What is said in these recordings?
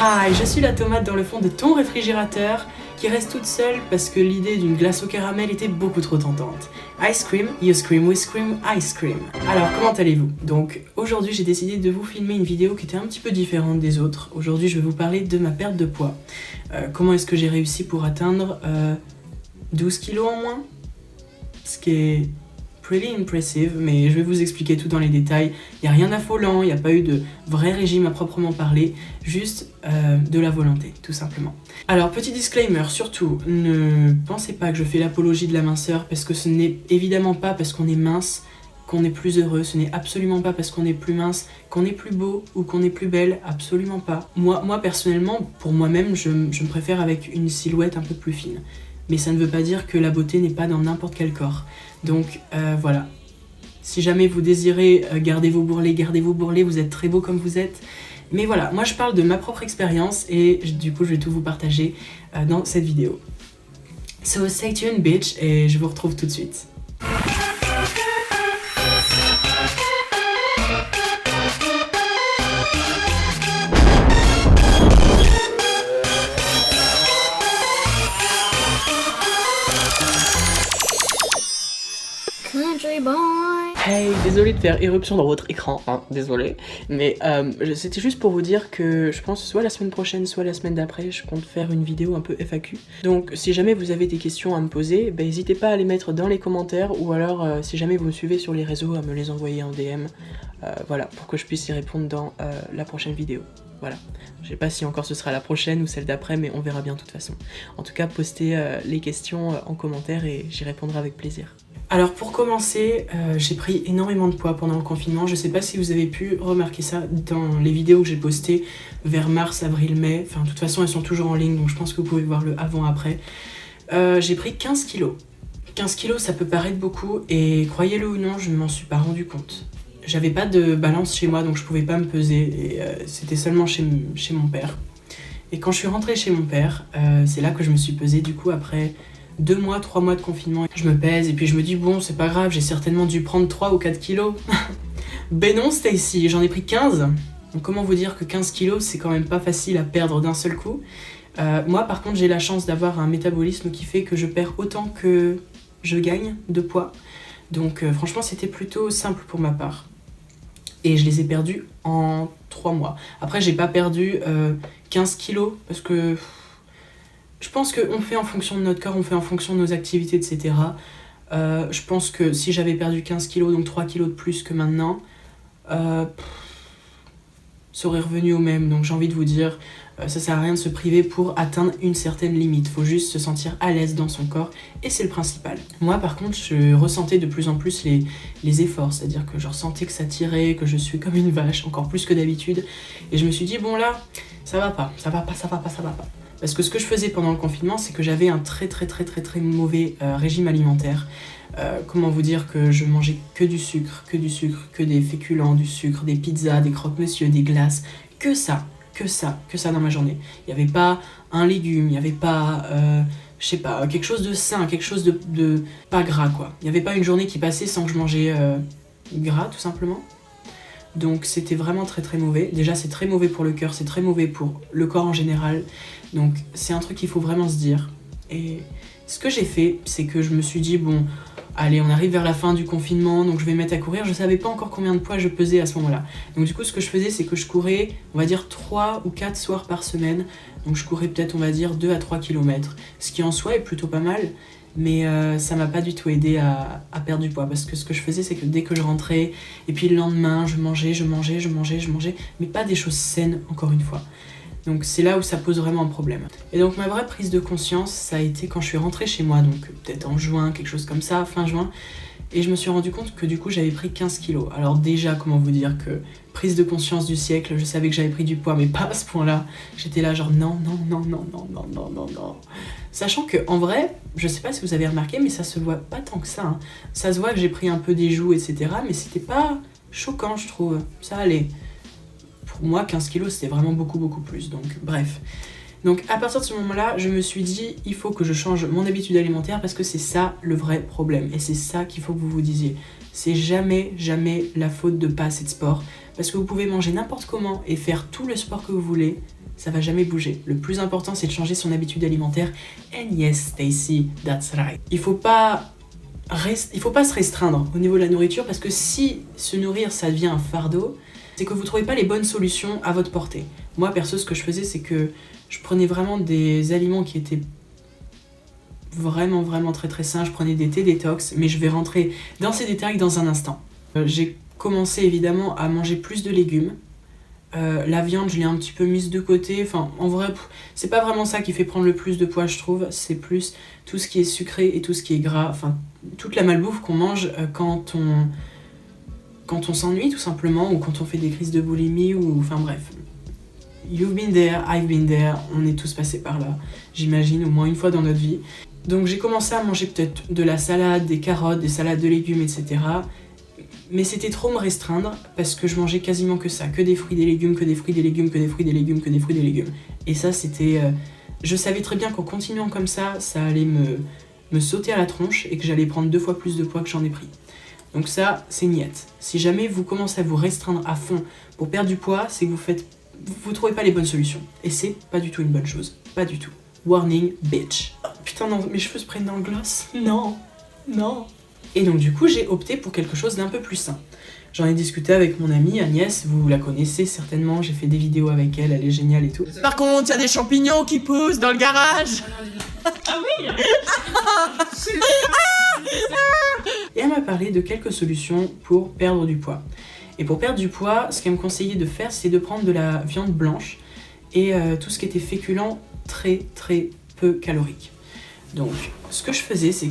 Hi, je suis la tomate dans le fond de ton réfrigérateur qui reste toute seule parce que l'idée d'une glace au caramel était beaucoup trop tentante. Ice cream, you scream, we scream, ice cream. Alors, comment allez-vous? Donc, aujourd'hui, j'ai décidé de vous filmer une vidéo qui était un petit peu différente des autres. Aujourd'hui, je vais vous parler de ma perte de poids. Comment est-ce que j'ai réussi pour atteindre 12 kilos en moins? Ce qui est pretty impressive, mais je vais vous expliquer tout dans les détails. Il n'y a rien d'affolant, il n'y a pas eu de vrai régime à proprement parler, juste de la volonté, tout simplement. Alors, petit disclaimer, surtout, ne pensez pas que je fais l'apologie de la minceur, parce que ce n'est évidemment pas parce qu'on est mince qu'on est plus heureux, ce n'est absolument pas parce qu'on est plus mince qu'on est plus beau ou qu'on est plus belle, absolument pas. Moi personnellement, pour moi-même, je me préfère avec une silhouette un peu plus fine. Mais ça ne veut pas dire que la beauté n'est pas dans n'importe quel corps. Donc voilà, si jamais vous désirez garder vos bourrelets, vous êtes très beau comme vous êtes. Mais voilà, moi je parle de ma propre expérience et du coup je vais tout vous partager dans cette vidéo. So stay tuned bitch et je vous retrouve tout de suite. Country boy. Hey, désolé de faire éruption dans votre écran, hein, désolé. Mais c'était juste pour vous dire que je pense soit la semaine prochaine, soit la semaine d'après, je compte faire une vidéo un peu FAQ. Donc si jamais vous avez des questions à me poser, ben, n'hésitez pas à les mettre dans les commentaires ou alors si jamais vous me suivez sur les réseaux, à me les envoyer en DM. Voilà, pour que je puisse y répondre dans la prochaine vidéo. Voilà, je sais pas si encore ce sera la prochaine ou celle d'après, mais on verra bien de toute façon. En tout cas, postez les questions en commentaire et j'y répondrai avec plaisir. Alors pour commencer, j'ai pris énormément de poids pendant le confinement. Je sais pas si vous avez pu remarquer ça dans les vidéos que j'ai postées vers mars, avril, mai. Enfin, de toute façon, elles sont toujours en ligne, donc je pense que vous pouvez voir le avant-après. J'ai pris 15 kilos. 15 kilos, ça peut paraître beaucoup, et croyez-le ou non, je ne m'en suis pas rendu compte. J'avais pas de balance chez moi, donc je pouvais pas me peser, et c'était seulement chez mon père. Et quand je suis rentrée chez mon père, c'est là que je me suis pesée, du coup, après 2 mois, 3 mois de confinement. Je me pèse et puis je me dis bon, c'est pas grave, j'ai certainement dû prendre 3 ou 4 kilos. Ben non, Stacy, j'en ai pris 15. Donc comment vous dire que 15 kilos, c'est quand même pas facile à perdre d'un seul coup. Moi par contre, j'ai la chance d'avoir un métabolisme qui fait que je perds autant que je gagne de poids. Donc franchement, c'était plutôt simple pour ma part. Et je les ai perdus en 3 mois. Après, j'ai pas perdu 15 kilos parce que je pense qu'on fait en fonction de notre corps, on fait en fonction de nos activités, etc. Je pense que si j'avais perdu 15 kilos, donc 3 kilos de plus que maintenant, ça aurait revenu au même. Donc j'ai envie de vous dire, ça sert à rien de se priver pour atteindre une certaine limite. Il faut juste se sentir à l'aise dans son corps et c'est le principal. Moi par contre, je ressentais de plus en plus les efforts, c'est-à-dire que je ressentais que ça tirait, que je suis comme une vache, encore plus que d'habitude. Et je me suis dit, bon là, ça va pas. Parce que ce que je faisais pendant le confinement, c'est que j'avais un très mauvais régime alimentaire. Comment vous dire que je mangeais que du sucre, que des féculents, du sucre, des pizzas, des croque-monsieur, des glaces, que ça dans ma journée. Il n'y avait pas un légume, il n'y avait pas, je sais pas, quelque chose de sain, quelque chose de pas gras quoi. Il n'y avait pas une journée qui passait sans que je mangeais gras tout simplement. Donc c'était vraiment très mauvais. Déjà c'est très mauvais pour le cœur, c'est très mauvais pour le corps en général. Donc c'est un truc qu'il faut vraiment se dire. Et ce que j'ai fait, c'est que je me suis dit bon, allez, on arrive vers la fin du confinement, donc je vais me mettre à courir. Je savais pas encore combien de poids je pesais à ce moment-là. Donc du coup ce que je faisais, c'est que je courais, on va dire 3 ou 4 soirs par semaine. Donc je courais peut-être, on va dire 2 à 3 km. Ce qui en soi est plutôt pas mal. Mais ça m'a pas du tout aidé à perdre du poids parce que ce que je faisais c'est que dès que je rentrais et puis le lendemain je mangeais mais pas des choses saines encore une fois. Donc c'est là où ça pose vraiment un problème. Et donc ma vraie prise de conscience ça a été quand je suis rentrée chez moi, donc peut-être en juin, quelque chose comme ça, fin juin. Et je me suis rendu compte que du coup j'avais pris 15 kilos. Alors déjà, comment vous dire que prise de conscience du siècle, je savais que j'avais pris du poids, mais pas à ce point-là. J'étais là genre non. Sachant que en vrai, je sais pas si vous avez remarqué, mais ça se voit pas tant que ça. Hein. Ça se voit que j'ai pris un peu des joues, etc. Mais c'était pas choquant, je trouve. Ça allait. Pour moi, 15 kilos, c'était vraiment beaucoup plus. Donc bref. Donc à partir de ce moment-là, je me suis dit, il faut que je change mon habitude alimentaire parce que c'est ça le vrai problème. Et c'est ça qu'il faut que vous vous disiez. C'est jamais, jamais la faute de pas assez de sport. Parce que vous pouvez manger n'importe comment et faire tout le sport que vous voulez, ça va jamais bouger. Le plus important, c'est de changer son habitude alimentaire. And yes, Stacy, that's right. Il faut pas se restreindre au niveau de la nourriture parce que si se nourrir, ça devient un fardeau, c'est que vous trouvez pas les bonnes solutions à votre portée. Moi, perso, ce que je faisais, c'est que je prenais vraiment des aliments qui étaient vraiment, vraiment très très sains. Je prenais des thés détox, mais je vais rentrer dans ces détails dans un instant. J'ai commencé évidemment à manger plus de légumes. La viande, je l'ai un petit peu mise de côté. Enfin, en vrai, c'est pas vraiment ça qui fait prendre le plus de poids, je trouve. C'est plus tout ce qui est sucré et tout ce qui est gras. Enfin, toute la malbouffe qu'on mange quand on s'ennuie tout simplement, ou quand on fait des crises de boulimie, ou enfin bref. You've been there, I've been there, on est tous passés par là, j'imagine, au moins une fois dans notre vie. Donc j'ai commencé à manger peut-être de la salade, des carottes, des salades de légumes, etc. Mais c'était trop me restreindre parce que je mangeais quasiment que ça, que des fruits, des légumes, que des fruits, des légumes, que des fruits, des légumes, que des fruits, des légumes. Et ça, c'était... Je savais très bien qu'en continuant comme ça allait me sauter à la tronche et que j'allais prendre 2 fois plus de poids que j'en ai pris. Donc ça, c'est niette. Si jamais vous commencez à vous restreindre à fond pour perdre du poids, c'est que vous trouvez pas les bonnes solutions. Et c'est pas du tout une bonne chose. Pas du tout. Warning, bitch. Oh, putain, non, mes cheveux se prennent dans le gloss. Non, non. Et donc du coup, j'ai opté pour quelque chose d'un peu plus sain. J'en ai discuté avec mon amie Agnès, vous la connaissez certainement, j'ai fait des vidéos avec elle, elle est géniale et tout. Par contre, il y a des champignons qui poussent dans le garage. Ah oui. Et elle m'a parlé de quelques solutions pour perdre du poids. Et pour perdre du poids, ce qu'elle me conseillait de faire, c'est de prendre de la viande blanche et tout ce qui était féculent, très très peu calorique. Donc, ce que je faisais, c'est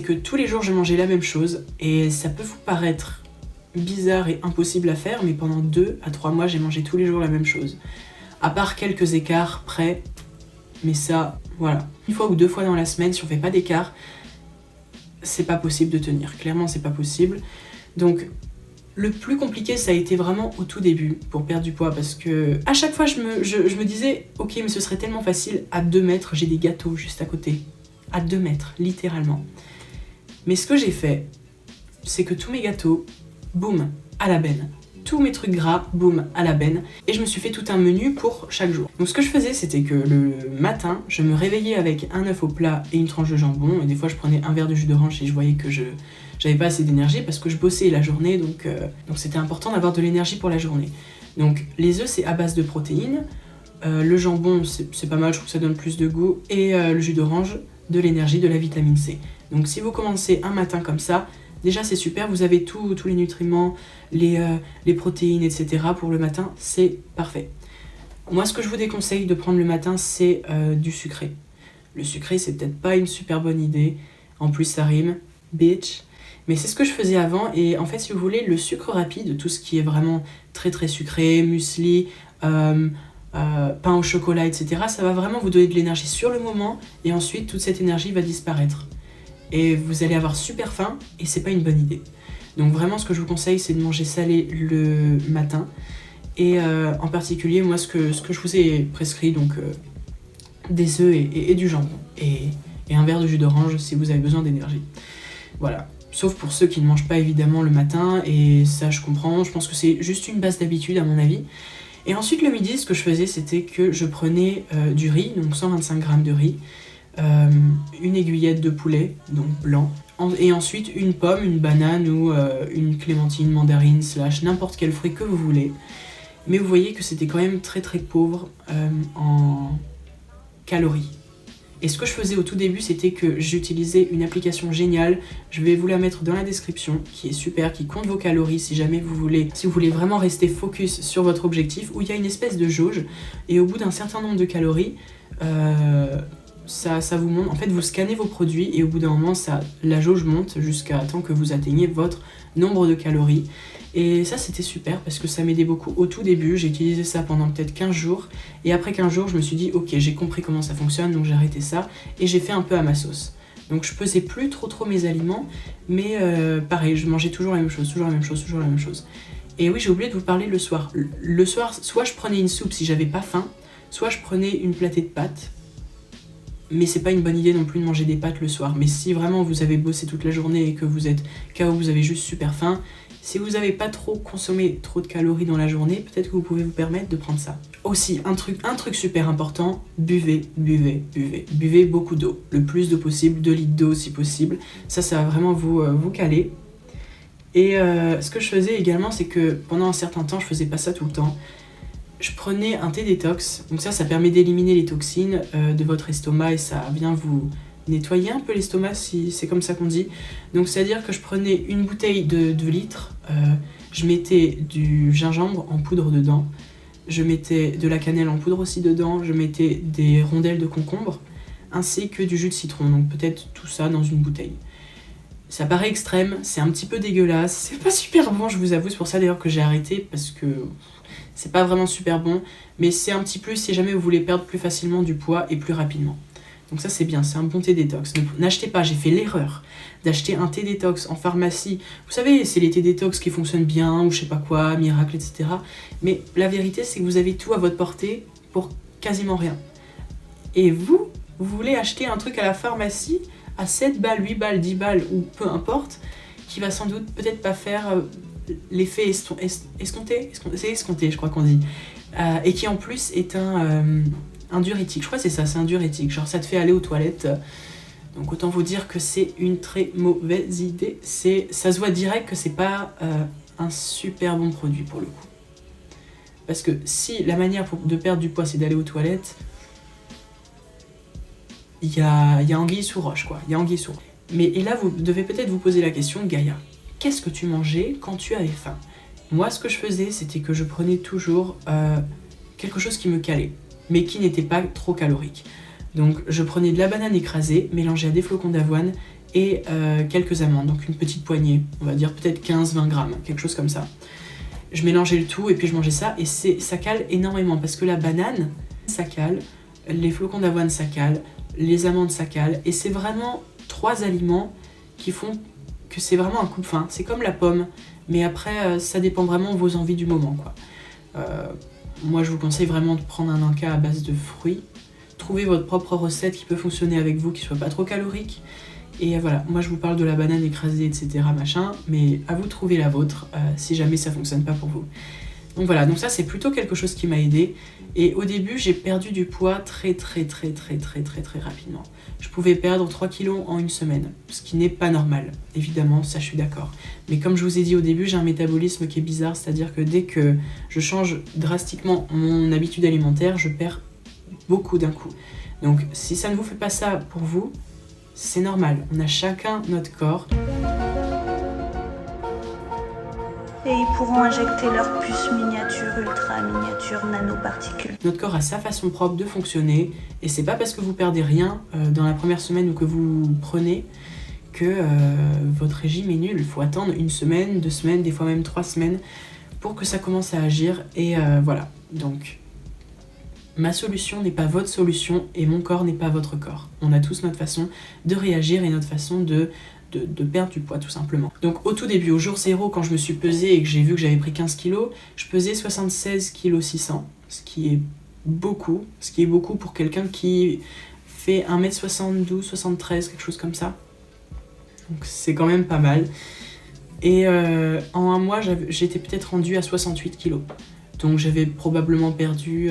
que tous les jours, je mangeais la même chose. Et ça peut vous paraître bizarre et impossible à faire, mais pendant 2 à 3 mois, j'ai mangé tous les jours la même chose. À part quelques écarts près, mais ça, voilà. 1 fois ou 2 fois dans la semaine, si on fait pas d'écart, c'est pas possible de tenir. Clairement, c'est pas possible. Donc, le plus compliqué, ça a été vraiment au tout début pour perdre du poids parce que à chaque fois, je me disais, ok, mais ce serait tellement facile, à 2 mètres, j'ai des gâteaux juste à côté. À 2 mètres, littéralement. Mais ce que j'ai fait, c'est que tous mes gâteaux, boum, à la benne. Tous mes trucs gras, boum, à la benne. Et je me suis fait tout un menu pour chaque jour. Donc ce que je faisais, c'était que le matin, je me réveillais avec un œuf au plat et une tranche de jambon. Et des fois, je prenais un verre de jus d'orange et je voyais que j'avais pas assez d'énergie parce que je bossais la journée. Donc c'était important d'avoir de l'énergie pour la journée. Donc les œufs, c'est à base de protéines. Le jambon, c'est pas mal, je trouve que ça donne plus de goût. Et le jus d'orange, de l'énergie, de la vitamine C. Donc si vous commencez un matin comme ça, déjà c'est super, vous avez tous les nutriments, les protéines, etc. pour le matin, c'est parfait. Moi ce que je vous déconseille de prendre le matin, c'est du sucré. Le sucré, c'est peut-être pas une super bonne idée, en plus ça rime, bitch. Mais c'est ce que je faisais avant, et en fait si vous voulez, le sucre rapide, tout ce qui est vraiment très très sucré, muesli, pain au chocolat, etc. Ça va vraiment vous donner de l'énergie sur le moment et ensuite toute cette énergie va disparaître. Et vous allez avoir super faim et c'est pas une bonne idée. Donc vraiment ce que je vous conseille c'est de manger salé le matin et en particulier moi ce que je vous ai prescrit donc des œufs et du jambon et un verre de jus d'orange si vous avez besoin d'énergie. Voilà. Sauf pour ceux qui ne mangent pas évidemment le matin et ça je comprends, je pense que c'est juste une base d'habitude à mon avis. Et ensuite le midi, ce que je faisais, c'était que je prenais du riz, donc 125 g de riz, une aiguillette de poulet, donc blanc, et ensuite une pomme, une banane ou une clémentine, mandarine, / n'importe quel fruit que vous voulez. Mais vous voyez que c'était quand même très très pauvre en calories. Et ce que je faisais au tout début, c'était que j'utilisais une application géniale, je vais vous la mettre dans la description, qui est super, qui compte vos calories si jamais vous voulez vraiment rester focus sur votre objectif, où il y a une espèce de jauge, et au bout d'un certain nombre de calories, ça vous montre, en fait vous scannez vos produits, et au bout d'un moment, la jauge monte jusqu'à temps que vous atteigniez votre nombre de calories. Et ça c'était super parce que ça m'aidait beaucoup au tout début, j'ai utilisé ça pendant peut-être 15 jours et après 15 jours je me suis dit ok j'ai compris comment ça fonctionne donc j'ai arrêté ça et j'ai fait un peu à ma sauce. Donc je pesais plus trop mes aliments mais pareil je mangeais toujours la même chose, toujours la même chose, toujours la même chose. Et oui, j'ai oublié de vous parler le soir. Le soir, soit je prenais une soupe si j'avais pas faim, soit je prenais une platée de pâtes. Mais c'est pas une bonne idée non plus de manger des pâtes le soir. Mais si vraiment vous avez bossé toute la journée et que vous êtes KO, vous avez juste super faim, si vous n'avez pas trop consommé trop de calories dans la journée, peut-être que vous pouvez vous permettre de prendre ça. Aussi, un truc super important, buvez beaucoup d'eau. Le plus d'eau possible, 2 litres d'eau si possible. Ça va vraiment vous caler. Et ce que je faisais également, c'est que pendant un certain temps, je faisais pas ça tout le temps. Je prenais un thé détox, donc ça permet d'éliminer les toxines de votre estomac et ça vient vous nettoyer un peu l'estomac, si c'est comme ça qu'on dit. Donc c'est-à-dire que je prenais une bouteille de 2 litres, je mettais du gingembre en poudre dedans, je mettais de la cannelle en poudre aussi dedans, je mettais des rondelles de concombre, ainsi que du jus de citron, donc peut-être tout ça dans une bouteille. Ça paraît extrême, c'est un petit peu dégueulasse, c'est pas super bon, je vous avoue, c'est pour ça d'ailleurs que j'ai arrêté, parce que c'est pas vraiment super bon, mais c'est un petit plus si jamais vous voulez perdre plus facilement du poids et plus rapidement. Donc ça c'est bien, c'est un bon thé détox. N'achetez pas, j'ai fait l'erreur d'acheter un thé détox en pharmacie. Vous savez, c'est les thés détox qui fonctionnent bien, ou je sais pas quoi, miracle, etc. Mais la vérité c'est que vous avez tout à votre portée pour quasiment rien. Et vous voulez acheter un truc à la pharmacie à 7 balles, 8 balles, 10 balles, ou peu importe, qui va sans doute peut-être pas faire l'effet escompté, c'est escompté je crois qu'on dit, et qui en plus est un diurétique, je crois que c'est ça, c'est un diurétique, genre ça te fait aller aux toilettes, donc autant vous dire que c'est une très mauvaise idée, ça se voit direct que c'est pas un super bon produit pour le coup. Parce que si la manière de perdre du poids c'est d'aller aux toilettes, il y a anguille sous roche quoi, il y a anguille sous roche. Et là vous devez peut-être vous poser la question, Gaïa, qu'est-ce que tu mangeais quand tu avais faim? Moi ce que je faisais c'était que je prenais toujours quelque chose qui me calait, mais qui n'était pas trop calorique. Donc je prenais de la banane écrasée, mélangée à des flocons d'avoine et quelques amandes, donc une petite poignée, on va dire peut-être 15-20 grammes, quelque chose comme ça. Je mélangeais le tout et puis je mangeais ça et ça cale énormément parce que la banane, ça cale, les flocons d'avoine, ça cale, les amandes, ça cale et c'est vraiment 3 aliments qui font que c'est vraiment un coupe-faim. C'est comme la pomme, mais après ça dépend vraiment de vos envies du moment quoi. Moi je vous conseille vraiment de prendre un encas à base de fruits. Trouvez votre propre recette qui peut fonctionner avec vous, qui soit pas trop calorique. Et voilà, moi je vous parle de la banane écrasée, etc. machin, mais à vous de trouver la vôtre si jamais ça fonctionne pas pour vous. Donc voilà, donc ça c'est plutôt quelque chose qui m'a aidé. Et au début j'ai perdu du poids très rapidement. Je pouvais perdre 3 kilos en une semaine, ce qui n'est pas normal, évidemment, ça je suis d'accord. Mais comme je vous ai dit au début, j'ai un métabolisme qui est bizarre, c'est-à-dire que dès que je change drastiquement mon habitude alimentaire, je perds beaucoup d'un coup. Donc si ça ne vous fait pas ça pour vous, c'est normal, on a chacun notre corps. Et ils pourront injecter leur puce miniature, ultra miniature, nanoparticules. Notre corps a sa façon propre de fonctionner, et c'est pas parce que vous perdez rien dans la première semaine ou que vous prenez que votre régime est nul. Il faut attendre 1 semaine, 2 semaines, des fois même 3 semaines pour que ça commence à agir, et voilà. Donc ma solution n'est pas votre solution et mon corps n'est pas votre corps. On a tous notre façon de réagir et notre façon de perdre du poids tout simplement. Donc au tout début, au jour 0, quand je me suis pesée et que j'ai vu que j'avais pris 15 kilos, je pesais 76 kg 600, ce qui est beaucoup pour quelqu'un qui fait 1m72, 73, quelque chose comme ça. Donc c'est quand même pas mal. Et en 1 mois, j'étais peut-être rendue à 68 kilos. Donc j'avais probablement perdu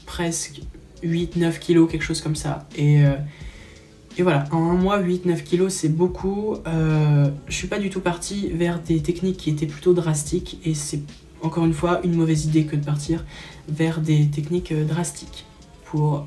presque 8-9 kilos, quelque chose comme ça. Et voilà, en 1 mois, 8-9 kilos, c'est beaucoup. Je suis pas du tout partie vers des techniques qui étaient plutôt drastiques, et c'est encore une fois une mauvaise idée que de partir vers des techniques drastiques pour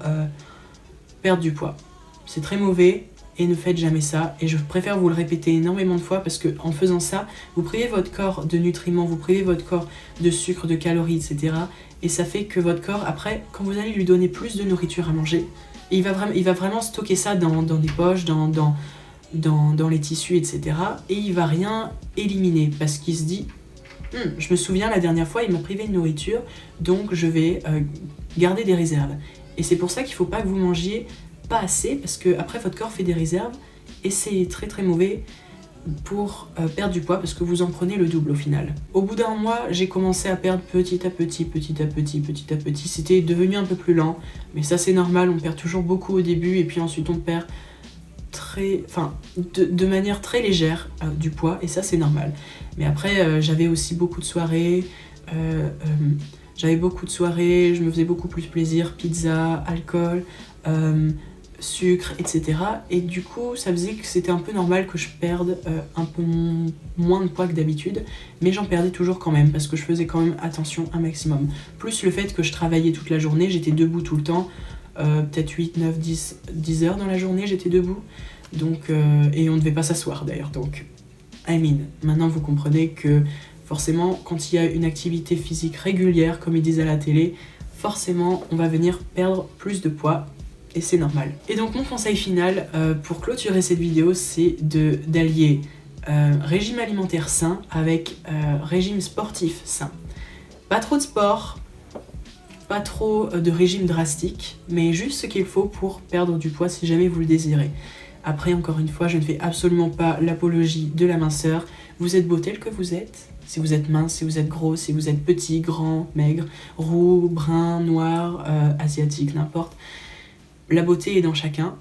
perdre du poids. C'est très mauvais, et ne faites jamais ça, et je préfère vous le répéter énormément de fois parce que en faisant ça, vous privez votre corps de nutriments, vous privez votre corps de sucre, de calories, etc. Et ça fait que votre corps, après, quand vous allez lui donner plus de nourriture à manger, il va vraiment stocker ça dans des poches, dans les tissus, etc. Et il va rien éliminer parce qu'il se dit je me souviens la dernière fois, il m'a privé de nourriture, donc je vais garder des réserves. Et c'est pour ça qu'il ne faut pas que vous mangiez pas assez, parce que après votre corps fait des réserves et c'est très mauvais pour perdre du poids parce que vous en prenez le double au final. Au bout d'un mois, j'ai commencé à perdre petit à petit. C'était devenu un peu plus lent, mais ça c'est normal, on perd toujours beaucoup au début et puis ensuite on perd de manière très légère du poids et ça c'est normal. Mais après j'avais aussi beaucoup de soirées, je me faisais beaucoup plus plaisir, pizza, alcool, sucre, etc. Et du coup ça faisait que c'était un peu normal que je perde un peu moins de poids que d'habitude, mais j'en perdais toujours quand même parce que je faisais quand même attention un maximum. Plus le fait que je travaillais toute la journée, j'étais debout tout le temps, peut-être 8, 9, 10 heures dans la journée j'étais debout, donc, et on ne devait pas s'asseoir d'ailleurs, donc maintenant vous comprenez que forcément quand il y a une activité physique régulière comme ils disent à la télé, forcément on va venir perdre plus de poids et c'est normal. Et donc mon conseil final pour clôturer cette vidéo, c'est d'allier régime alimentaire sain avec régime sportif sain. Pas trop de sport, pas trop de régime drastique, mais juste ce qu'il faut pour perdre du poids si jamais vous le désirez. Après, encore une fois, je ne fais absolument pas l'apologie de la minceur. Vous êtes beau tel que vous êtes. Si vous êtes mince, si vous êtes gros, si vous êtes petit, grand, maigre, roux, brun, noir, asiatique, n'importe. La beauté est dans chacun.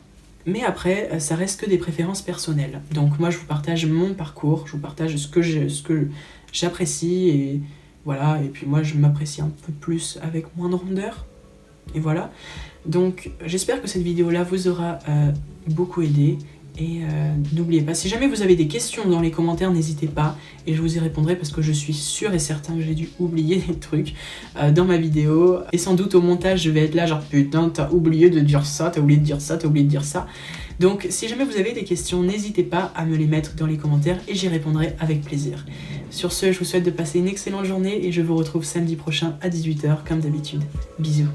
Mais après, ça reste que des préférences personnelles. Donc moi, je vous partage mon parcours, je vous partage ce que j'apprécie et voilà. Et puis moi, je m'apprécie un peu plus avec moins de rondeur. Et voilà. Donc j'espère que cette vidéo-là vous aura beaucoup aidé. Et n'oubliez pas, si jamais vous avez des questions dans les commentaires, n'hésitez pas et je vous y répondrai parce que je suis sûre et certain que j'ai dû oublier des trucs dans ma vidéo. Et sans doute au montage, je vais être là genre putain, t'as oublié de dire ça, t'as oublié de dire ça, t'as oublié de dire ça. Donc si jamais vous avez des questions, n'hésitez pas à me les mettre dans les commentaires et j'y répondrai avec plaisir. Sur ce, je vous souhaite de passer une excellente journée et je vous retrouve samedi prochain à 18 h comme d'habitude. Bisous.